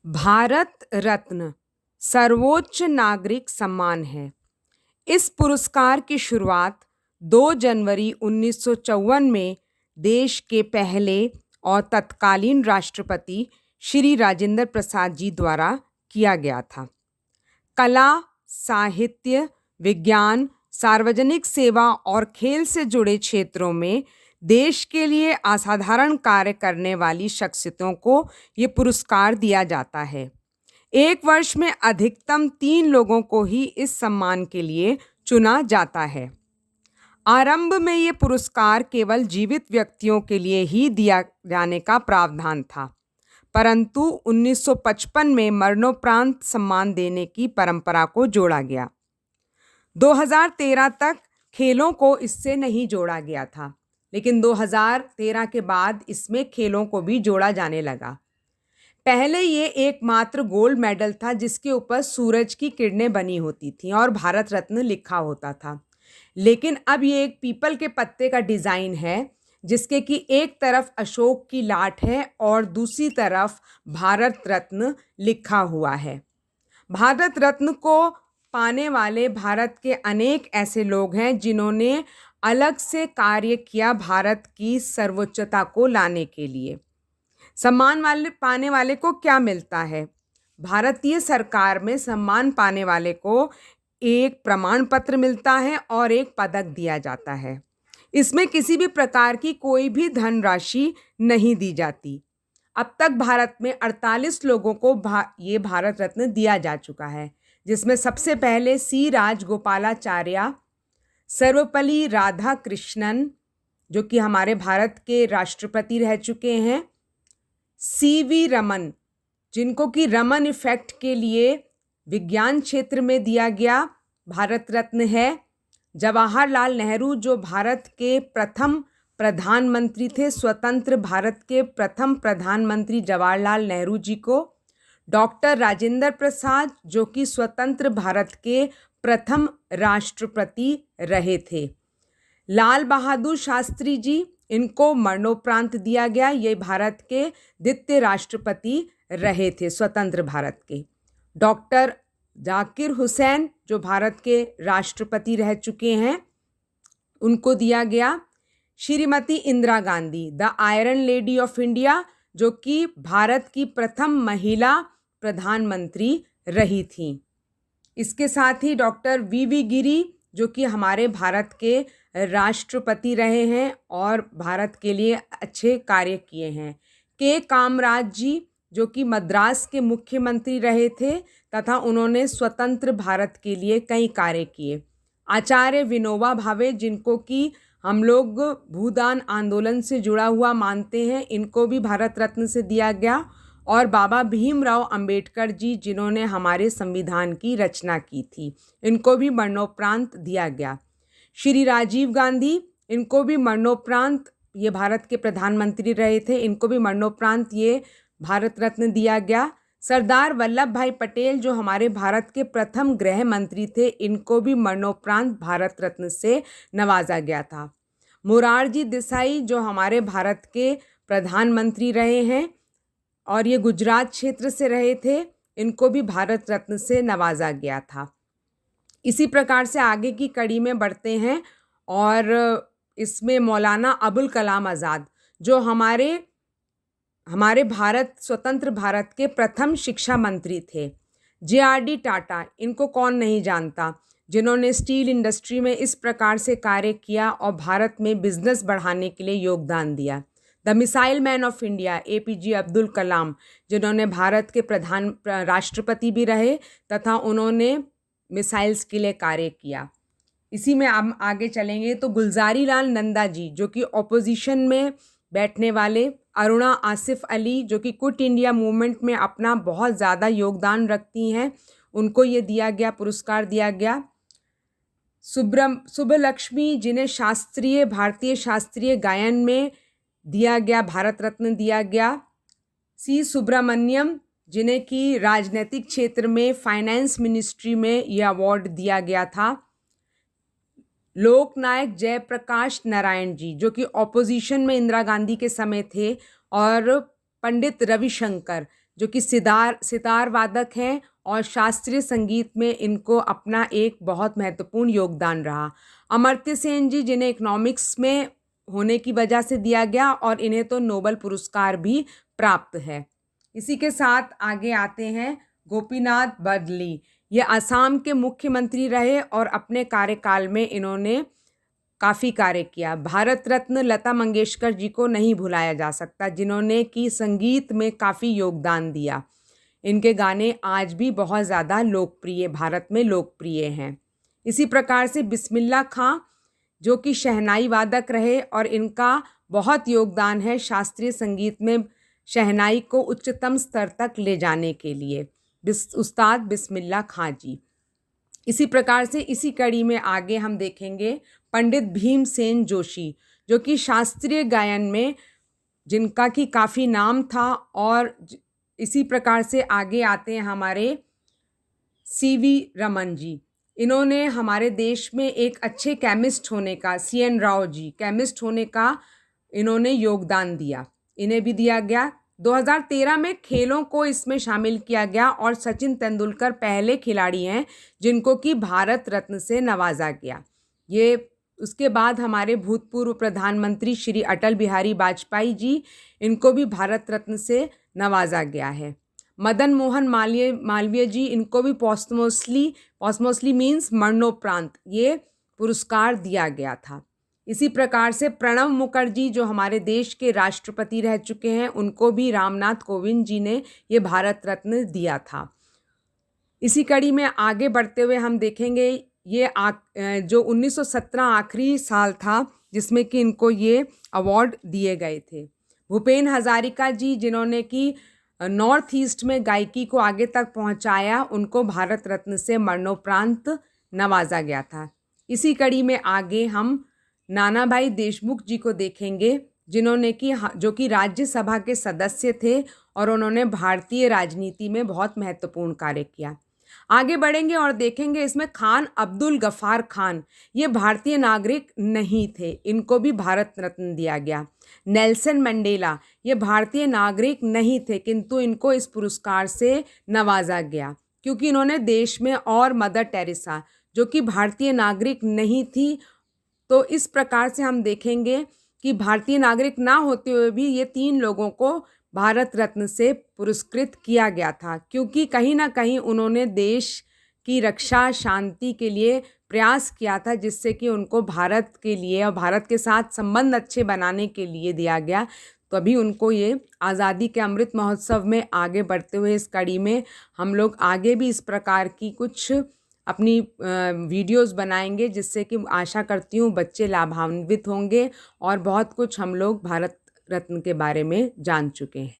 भारत रत्न सर्वोच्च नागरिक सम्मान है। इस पुरस्कार की शुरुआत 2 जनवरी 1954 में देश के पहले और तत्कालीन राष्ट्रपति श्री राजेंद्र प्रसाद जी द्वारा किया गया था। कला, साहित्य, विज्ञान, सार्वजनिक सेवा और खेल से जुड़े क्षेत्रों में देश के लिए असाधारण कार्य करने वाली शख्सियतों को ये पुरस्कार दिया जाता है। एक वर्ष में अधिकतम 3 लोगों को ही इस सम्मान के लिए चुना जाता है। आरंभ में ये पुरस्कार केवल जीवित व्यक्तियों के लिए ही दिया जाने का प्रावधान था, परंतु 1955 में मरणोपरांत सम्मान देने की परंपरा को जोड़ा गया। 2013 तक खेलों को इससे नहीं जोड़ा गया था, लेकिन 2013 के बाद इसमें खेलों को भी जोड़ा जाने लगा। पहले ये एकमात्र गोल्ड मेडल था जिसके ऊपर सूरज की किरणें बनी होती थीं और भारत रत्न लिखा होता था, लेकिन अब ये एक पीपल के पत्ते का डिज़ाइन है जिसके कि एक तरफ अशोक की लाट है और दूसरी तरफ भारत रत्न लिखा हुआ है। भारत रत्न को पाने वाले भारत के अनेक ऐसे लोग हैं जिन्होंने अलग से कार्य किया भारत की सर्वोच्चता को लाने के लिए। सम्मान पाने वाले को क्या मिलता है? भारतीय सरकार में सम्मान पाने वाले को एक प्रमाण पत्र मिलता है और एक पदक दिया जाता है। इसमें किसी भी प्रकार की कोई भी धनराशि नहीं दी जाती। अब तक भारत में 48 लोगों को ये भारत रत्न दिया जा चुका है, जिसमें सबसे पहले सी राजगोपालाचार्य, सर्वपल्ली राधाकृष्णन जो कि हमारे भारत के राष्ट्रपति रह चुके हैं, सीवी रमन जिनको कि रमन इफेक्ट के लिए विज्ञान क्षेत्र में दिया गया भारत रत्न है, जवाहरलाल नेहरू जो भारत के प्रथम प्रधानमंत्री थे, स्वतंत्र भारत के प्रथम प्रधानमंत्री जवाहरलाल नेहरू जी को, डॉक्टर राजेंद्र प्रसाद जो कि स्वतंत्र भारत के प्रथम राष्ट्रपति रहे थे, लाल बहादुर शास्त्री जी इनको मरणोपरांत दिया गया, ये भारत के द्वितीय राष्ट्रपति रहे थे स्वतंत्र भारत के, डॉक्टर जाकिर हुसैन जो भारत के राष्ट्रपति रह चुके हैं उनको दिया गया, Shrimati Indira Gandhi the iron lady of India जो कि भारत की प्रथम महिला प्रधानमंत्री रही थीं। इसके साथ ही डॉक्टर वी गिरी जो कि हमारे भारत के राष्ट्रपति रहे हैं और भारत के लिए अच्छे कार्य किए हैं, के कामराज जी जो कि मद्रास के मुख्यमंत्री रहे थे तथा उन्होंने स्वतंत्र भारत के लिए कई कार्य किए, आचार्य विनोबा भावे जिनको कि हम लोग भूदान आंदोलन से जुड़ा हुआ मानते हैं, इनको भी भारत रत्न से दिया गया, और बाबा भीमराव अंबेडकर जी जिन्होंने हमारे संविधान की रचना की थी, इनको भी मरणोपरांत दिया गया। श्री राजीव गांधी इनको भी मरणोपरांत, ये भारत के प्रधानमंत्री रहे थे, इनको भी मरणोपरांत ये भारत रत्न दिया गया। सरदार वल्लभ भाई पटेल जो हमारे भारत के प्रथम गृह मंत्री थे, इनको भी मरणोपरांत भारत रत्न से नवाजा गया था। मोरारजी देसाई जो हमारे भारत के प्रधानमंत्री रहे हैं और ये गुजरात क्षेत्र से रहे थे, इनको भी भारत रत्न से नवाजा गया था। इसी प्रकार से आगे की कड़ी में बढ़ते हैं और इसमें मौलाना अबुल कलाम आज़ाद जो हमारे भारत स्वतंत्र भारत के प्रथम शिक्षा मंत्री थे, जे.आर.डी. टाटा इनको कौन नहीं जानता, जिन्होंने स्टील इंडस्ट्री में इस प्रकार से कार्य किया और भारत में बिजनेस बढ़ाने के लिए योगदान दिया। The missile man of India APJ. Abdul Kalam जिन्होंने भारत के प्रधान राष्ट्रपति भी रहे तथा उन्होंने मिसाइल्स के लिए कार्य किया। इसी में हम आगे चलेंगे तो गुलजारी लाल नंदा जी जो कि ऑपोजिशन में बैठने वाले, अरुणा आसिफ अली जो कि क्विट इंडिया मूवमेंट में अपना बहुत ज़्यादा योगदान रखती हैं, उनको ये दिया गया, पुरस्कार दिया गया। सुब्बलक्ष्मी जिन्हें भारतीय शास्त्रीय गायन में दिया गया, भारत रत्न दिया गया। सी सुब्रमण्यम जिन्हें कि राजनीतिक क्षेत्र में फाइनेंस मिनिस्ट्री में यह अवार्ड दिया गया था। लोकनायक जयप्रकाश नारायण जी जो कि ऑपोजिशन में इंदिरा गांधी के समय थे, और पंडित रविशंकर जो कि सितार वादक हैं और शास्त्रीय संगीत में इनको अपना एक बहुत महत्वपूर्ण योगदान रहा। अमर्त्य सेन जी, जिन्हें इकोनॉमिक्स में होने की वजह से दिया गया और इन्हें तो नोबेल पुरस्कार भी प्राप्त है। इसी के साथ आगे आते हैं गोपीनाथ बदली। ये असम के मुख्यमंत्री रहे और अपने कार्यकाल में इन्होंने काफ़ी कार्य किया। भारत रत्न लता मंगेशकर जी को नहीं भुलाया जा सकता, जिन्होंने कि संगीत में काफ़ी योगदान दिया। इनके गाने आज भी बहुत ज़्यादा लोकप्रिय, भारत में लोकप्रिय हैं। इसी प्रकार से बिस्मिल्लाह खां, जो कि शहनाई वादक रहे और इनका बहुत योगदान है शास्त्रीय संगीत में शहनाई को उच्चतम स्तर तक ले जाने के लिए, उस्ताद बिस्मिल्लाह खां जी। इसी प्रकार से इसी कड़ी में आगे हम देखेंगे पंडित भीमसेन जोशी, जो कि शास्त्रीय गायन में जिनका कि काफ़ी नाम था। और इसी प्रकार से आगे आते हैं हमारे सीवी रमन जी। इन्होंने हमारे देश में एक अच्छे केमिस्ट होने का, CN राव जी केमिस्ट होने का इन्होंने योगदान दिया, इन्हें भी दिया गया। 2013 में खेलों को इसमें शामिल किया गया और सचिन तेंदुलकर पहले खिलाड़ी हैं जिनको कि भारत रत्न से नवाजा गया। ये उसके बाद हमारे भूतपूर्व प्रधानमंत्री श्री अटल बिहारी वाजपेयी जी, इनको भी भारत रत्न से नवाजा गया है। मदन मोहन मालवीय जी, इनको भी पॉस्टमोसली मीन्स मरणोपरांत ये पुरस्कार दिया गया था। इसी प्रकार से प्रणब मुखर्जी, जो हमारे देश के राष्ट्रपति रह चुके हैं, उनको भी रामनाथ कोविंद जी ने ये भारत रत्न दिया था। इसी कड़ी में आगे बढ़ते हुए हम देखेंगे ये जो 1917 आखिरी साल था जिसमें कि इनको ये अवार्ड दिए गए थे। भूपेन हजारिका जी, जिन्होंने कि नॉर्थ ईस्ट में गायकी को आगे तक पहुंचाया, उनको भारत रत्न से मरणोपरांत नवाजा गया था। इसी कड़ी में आगे हम नानाभाई देशमुख जी को देखेंगे, जिन्होंने कि जो कि राज्यसभा के सदस्य थे और उन्होंने भारतीय राजनीति में बहुत महत्वपूर्ण कार्य किया। आगे बढ़ेंगे और देखेंगे इसमें खान अब्दुल गफ्फार खान, ये भारतीय नागरिक नहीं थे, इनको भी भारत रत्न दिया गया। नेल्सन मंडेला, ये भारतीय नागरिक नहीं थे किंतु इनको इस पुरस्कार से नवाजा गया क्योंकि इन्होंने देश में, और मदर टेरेसा जो कि भारतीय नागरिक नहीं थी। तो इस प्रकार से हम देखेंगे कि भारतीय नागरिक ना होते हुए भी ये 3 लोगों को भारत रत्न से पुरस्कृत किया गया था, क्योंकि कहीं ना कहीं उन्होंने देश की रक्षा, शांति के लिए प्रयास किया था, जिससे कि उनको भारत के लिए और भारत के साथ संबंध अच्छे बनाने के लिए दिया गया। तो अभी उनको ये आज़ादी के अमृत महोत्सव में आगे बढ़ते हुए इस कड़ी में हम लोग आगे भी इस प्रकार की कुछ अपनी वीडियोस बनाएंगे, जिससे कि आशा करती हूँ बच्चे लाभान्वित होंगे और बहुत कुछ हम लोग भारत रत्न के बारे में जान चुके हैं।